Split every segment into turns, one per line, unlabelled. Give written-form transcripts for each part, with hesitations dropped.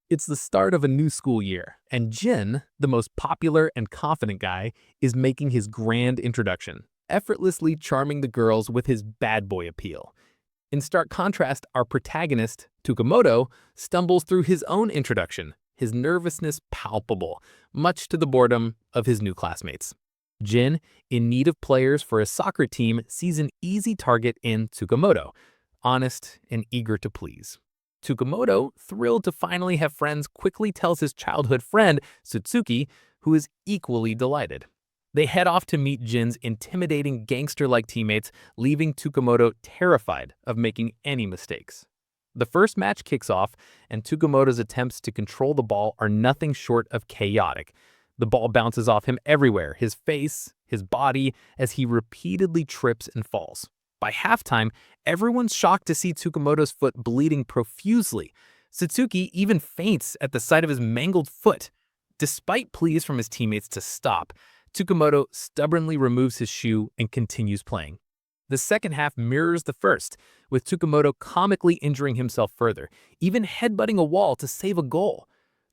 It's the start of a new school year, and Jin, the most popular and confident guy, is making his grand introduction, effortlessly charming the girls with his bad boy appeal. In stark contrast, our protagonist, Tukamoto, stumbles through his own introduction, his nervousness palpable, much to the boredom of his new classmates. Jin, in need of players for a soccer team, sees an easy target in Tsukamoto, honest and eager to please. Tsukamoto, thrilled to finally have friends, quickly tells his childhood friend, Sutsuki, who is equally delighted. They head off to meet Jin's intimidating gangster-like teammates, leaving Tsukamoto terrified of making any mistakes. The first match kicks off, and Tsukamoto's attempts to control the ball are nothing short of chaotic. The ball bounces off him everywhere, his face, his body, as he repeatedly trips and falls. By halftime, everyone's shocked to see Tsukamoto's foot bleeding profusely. Satsuki even faints at the sight of his mangled foot. Despite pleas from his teammates to stop, Tsukamoto stubbornly removes his shoe and continues playing. The second half mirrors the first, with Tsukamoto comically injuring himself further, even headbutting a wall to save a goal.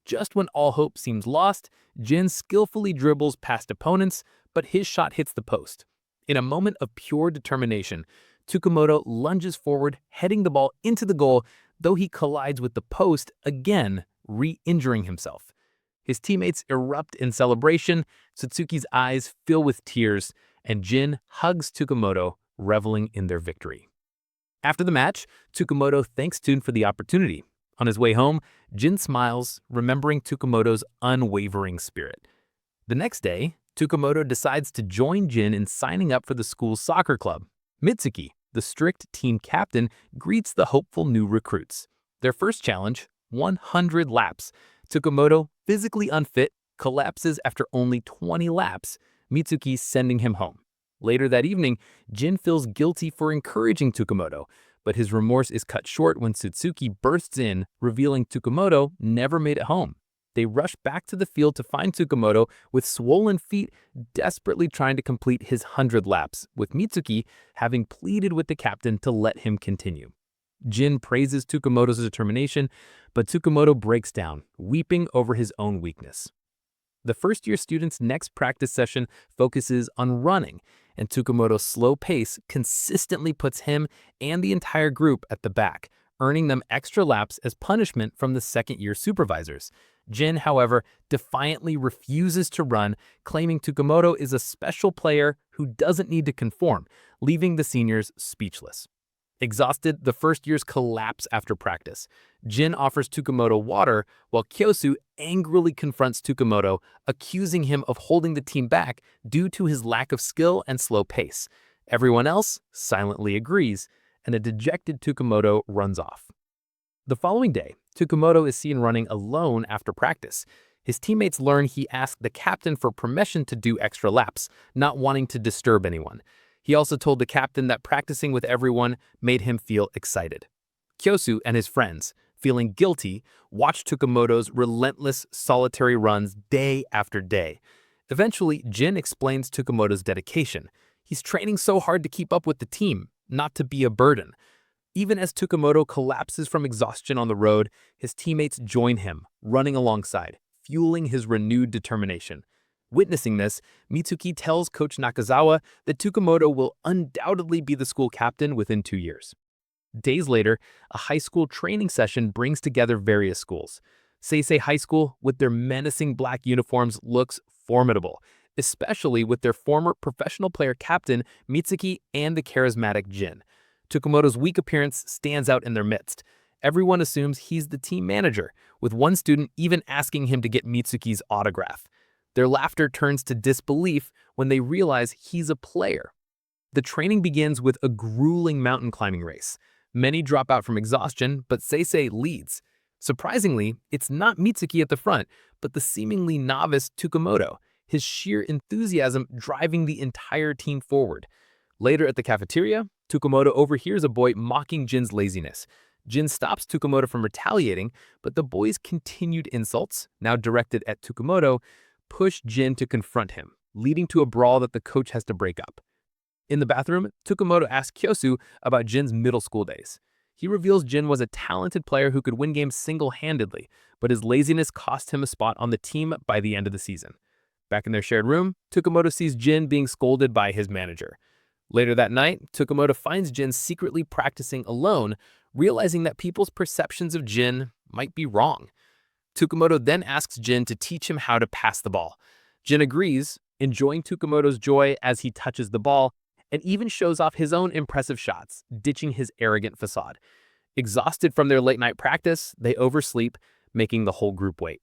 Just when all hope seems lost, Jin skillfully dribbles past opponents, but his shot hits the post. In a moment of pure determination, Tsukamoto lunges forward, heading the ball into the goal, though he collides with the post, again re-injuring himself. His teammates erupt in celebration, Satsuki's eyes fill with tears, and Jin hugs Tsukamoto, reveling in their victory. After the match, Tsukamoto thanks Jin for the opportunity. On his way home, Jin smiles, remembering Tsukamoto's unwavering spirit. The next day, Tsukamoto decides to join Jin in signing up for the school's soccer club. Mitsuki, the strict team captain, greets the hopeful new recruits. Their first challenge, 100 laps. Tsukamoto, physically unfit, collapses after only 20 laps, Mitsuki sending him home. Later that evening, Jin feels guilty for encouraging Tsukamoto, but his remorse is cut short when Sutsuki bursts in, revealing Tsukamoto never made it home. They rush back to the field to find Tsukamoto with swollen feet, desperately trying to complete his 100 laps, with Mitsuki having pleaded with the captain to let him continue. Jin praises Tsukamoto's determination, but Tsukamoto breaks down, weeping over his own weakness. The first-year students' next practice session focuses on running, and Tsukamoto's slow pace consistently puts him and the entire group at the back, earning them extra laps as punishment from the second-year supervisors. Jin, however, defiantly refuses to run, claiming Tsukamoto is a special player who doesn't need to conform, leaving the seniors speechless. Exhausted, the first years collapse after practice. Jin offers Tsukamoto water, while Kyosu angrily confronts Tsukamoto, accusing him of holding the team back due to his lack of skill and slow pace. Everyone else silently agrees, and a dejected Tsukamoto runs off. The following day, Tsukamoto is seen running alone after practice. His teammates learn he asked the captain for permission to do extra laps, not wanting to disturb anyone. He also told the captain that practicing with everyone made him feel excited. Kyosu and his friends, feeling guilty, watched Tsukamoto's relentless solitary runs day after day. Eventually, Jin explains Tsukamoto's dedication. He's training so hard to keep up with the team, not to be a burden. Even as Tsukamoto collapses from exhaustion on the road, his teammates join him, running alongside, fueling his renewed determination. Witnessing this, Mitsuki tells Coach Nakazawa that Tsukamoto will undoubtedly be the school captain within 2 years. Days later, a high school training session brings together various schools. Seisei High School, with their menacing black uniforms, looks formidable, especially with their former professional player captain, Mitsuki, and the charismatic Jin. Tsukamoto's weak appearance stands out in their midst. Everyone assumes he's the team manager, with one student even asking him to get Mitsuki's autograph. Their laughter turns to disbelief when they realize he's a player. The training begins with a grueling mountain climbing race. Many drop out from exhaustion, but Seisei leads. Surprisingly, it's not Mitsuki at the front, but the seemingly novice Tsukamoto, his sheer enthusiasm driving the entire team forward. Later at the cafeteria, Tsukamoto overhears a boy mocking Jin's laziness. Jin stops Tsukamoto from retaliating, but the boy's continued insults, now directed at Tsukamoto, push Jin to confront him, leading to a brawl that the coach has to break up. In the bathroom, Tsukamoto asks Kyosu about Jin's middle school days. He reveals Jin was a talented player who could win games single-handedly, but his laziness cost him a spot on the team by the end of the season. Back in their shared room, Tsukamoto sees Jin being scolded by his manager. Later that night, Tsukamoto finds Jin secretly practicing alone, realizing that people's perceptions of Jin might be wrong. Tsukamoto then asks Jin to teach him how to pass the ball. Jin agrees, enjoying Tsukamoto's joy as he touches the ball, and even shows off his own impressive shots, ditching his arrogant facade. Exhausted from their late-night practice, they oversleep, making the whole group wait.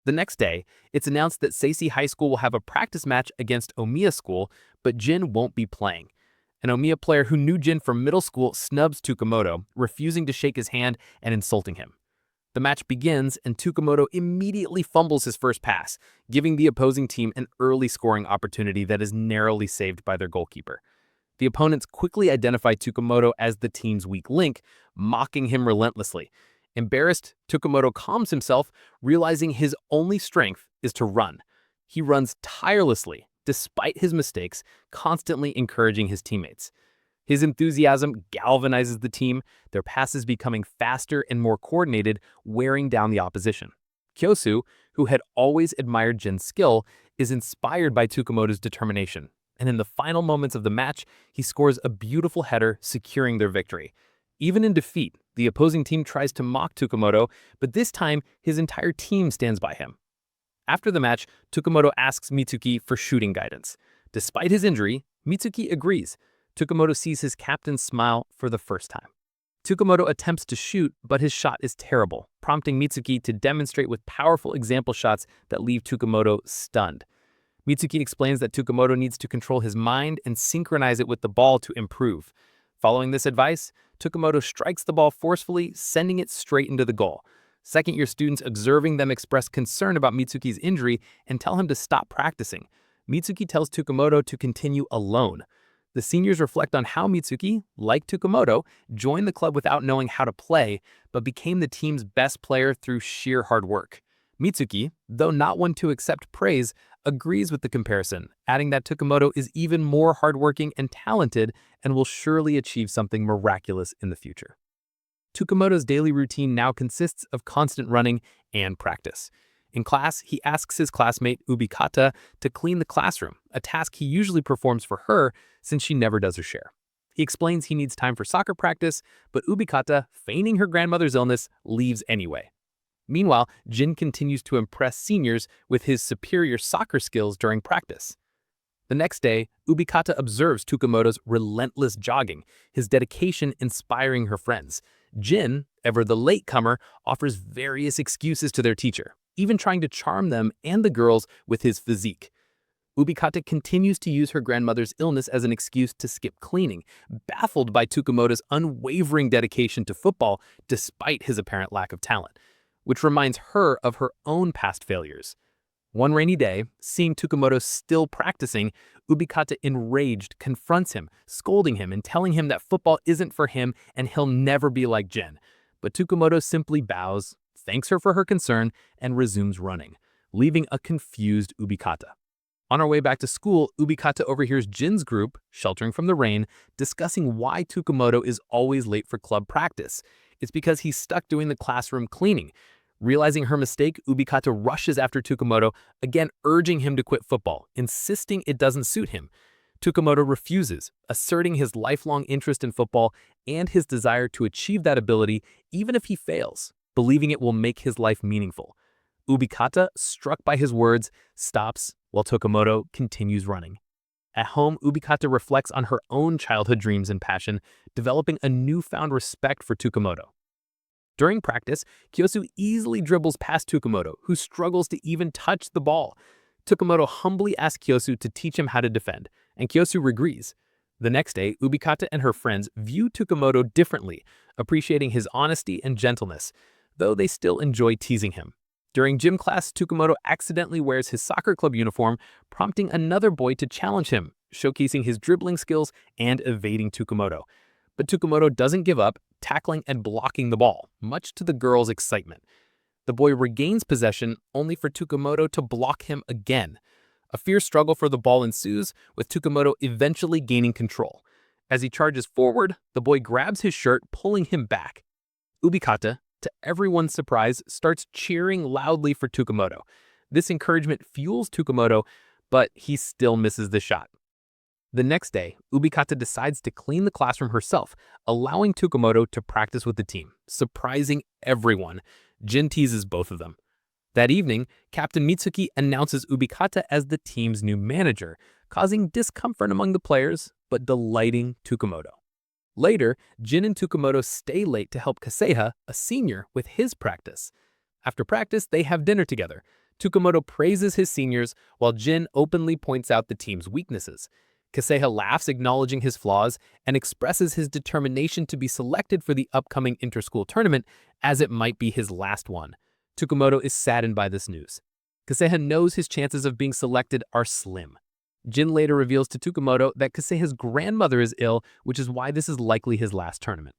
The next day, it's announced that Seisei High School will have a practice match against Omiya School, but Jin won't be playing. An Omiya player who knew Jin from middle school snubs Tsukamoto, refusing to shake his hand and insulting him. The match begins, and Tsukamoto immediately fumbles his first pass, giving the opposing team an early scoring opportunity that is narrowly saved by their goalkeeper. The opponents quickly identify Tsukamoto as the team's weak link, mocking him relentlessly. Embarrassed, Tsukamoto calms himself, realizing his only strength is to run. He runs tirelessly, despite his mistakes, constantly encouraging his teammates. His enthusiasm galvanizes the team, their passes becoming faster and more coordinated, wearing down the opposition. Kyosu, who had always admired Jin's skill, is inspired by Tsukamoto's determination, and in the final moments of the match, he scores a beautiful header, securing their victory. Even in defeat, the opposing team tries to mock Tsukamoto, but this time, his entire team stands by him. After the match, Tsukamoto asks Mitsuki for shooting guidance. Despite his injury, Mitsuki agrees. Tsukamoto sees his captain's smile for the first time. Tsukamoto attempts to shoot, but his shot is terrible, prompting Mitsuki to demonstrate with powerful example shots that leave Tsukamoto stunned. Mitsuki explains that Tsukamoto needs to control his mind and synchronize it with the ball to improve. Following this advice, Tsukamoto strikes the ball forcefully, sending it straight into the goal. Second-year students observing them express concern about Mitsuki's injury and tell him to stop practicing. Mitsuki tells Tsukamoto to continue alone. The seniors reflect on how Mitsuki, like Tsukamoto, joined the club without knowing how to play, but became the team's best player through sheer hard work. Mitsuki, though not one to accept praise, agrees with the comparison, adding that Tsukamoto is even more hardworking and talented and will surely achieve something miraculous in the future. Tsukamoto's daily routine now consists of constant running and practice. In class, he asks his classmate Ubikata to clean the classroom, a task he usually performs for her since she never does her share. He explains he needs time for soccer practice, but Ubikata, feigning her grandmother's illness, leaves anyway. Meanwhile, Jin continues to impress seniors with his superior soccer skills during practice. The next day, Ubikata observes Tsukamoto's relentless jogging, his dedication inspiring her friends. Jin, ever the latecomer, offers various excuses to their teacher, even trying to charm them and the girls with his physique. Ubikata continues to use her grandmother's illness as an excuse to skip cleaning, baffled by Tsukamoto's unwavering dedication to football despite his apparent lack of talent, which reminds her of her own past failures. One rainy day, seeing Tsukamoto still practicing, Ubikata, enraged, confronts him, scolding him and telling him that football isn't for him and he'll never be like Jin. But Tsukamoto simply bows, thanks her for her concern, and resumes running, leaving a confused Ubikata. On our way back to school, Ubikata overhears Jin's group, sheltering from the rain, discussing why Tsukamoto is always late for club practice. It's because he's stuck doing the classroom cleaning. Realizing her mistake, Ubikata rushes after Tsukamoto, again urging him to quit football, insisting it doesn't suit him. Tsukamoto refuses, asserting his lifelong interest in football and his desire to achieve that ability even if he fails, believing it will make his life meaningful. Ubikata, struck by his words, stops while Tsukamoto continues running. At home, Ubikata reflects on her own childhood dreams and passion, developing a newfound respect for Tsukamoto. During practice, Kyosu easily dribbles past Tsukamoto, who struggles to even touch the ball. Tsukamoto humbly asks Kyosu to teach him how to defend, and Kyosu agrees. The next day, Ubikata and her friends view Tsukamoto differently, appreciating his honesty and gentleness, though they still enjoy teasing him. During gym class, Tsukamoto accidentally wears his soccer club uniform, prompting another boy to challenge him, showcasing his dribbling skills and evading Tsukamoto. But Tsukamoto doesn't give up, tackling and blocking the ball, much to the girls' excitement. The boy regains possession, only for Tsukamoto to block him again. A fierce struggle for the ball ensues, with Tsukamoto eventually gaining control. As he charges forward, the boy grabs his shirt, pulling him back. Ubikata, to everyone's surprise, starts cheering loudly for Tukamoto. This encouragement fuels Tukamoto, but he still misses the shot. The next day, Ubikata decides to clean the classroom herself, allowing Tukamoto to practice with the team, surprising everyone. Jin teases both of them. That evening, Captain Mitsuki announces Ubikata as the team's new manager, causing discomfort among the players, but delighting Tukamoto. Later, Jin and Tukamoto stay late to help Kaseha, a senior, with his practice. After practice, they have dinner together. Tukamoto praises his seniors, while Jin openly points out the team's weaknesses. Kaseha laughs, acknowledging his flaws, and expresses his determination to be selected for the upcoming inter-school tournament, as it might be his last one. Tukamoto is saddened by this news. Kaseha knows his chances of being selected are slim. Jin later reveals to Tukamoto that Kaseha's grandmother is ill, which is why this is likely his last tournament.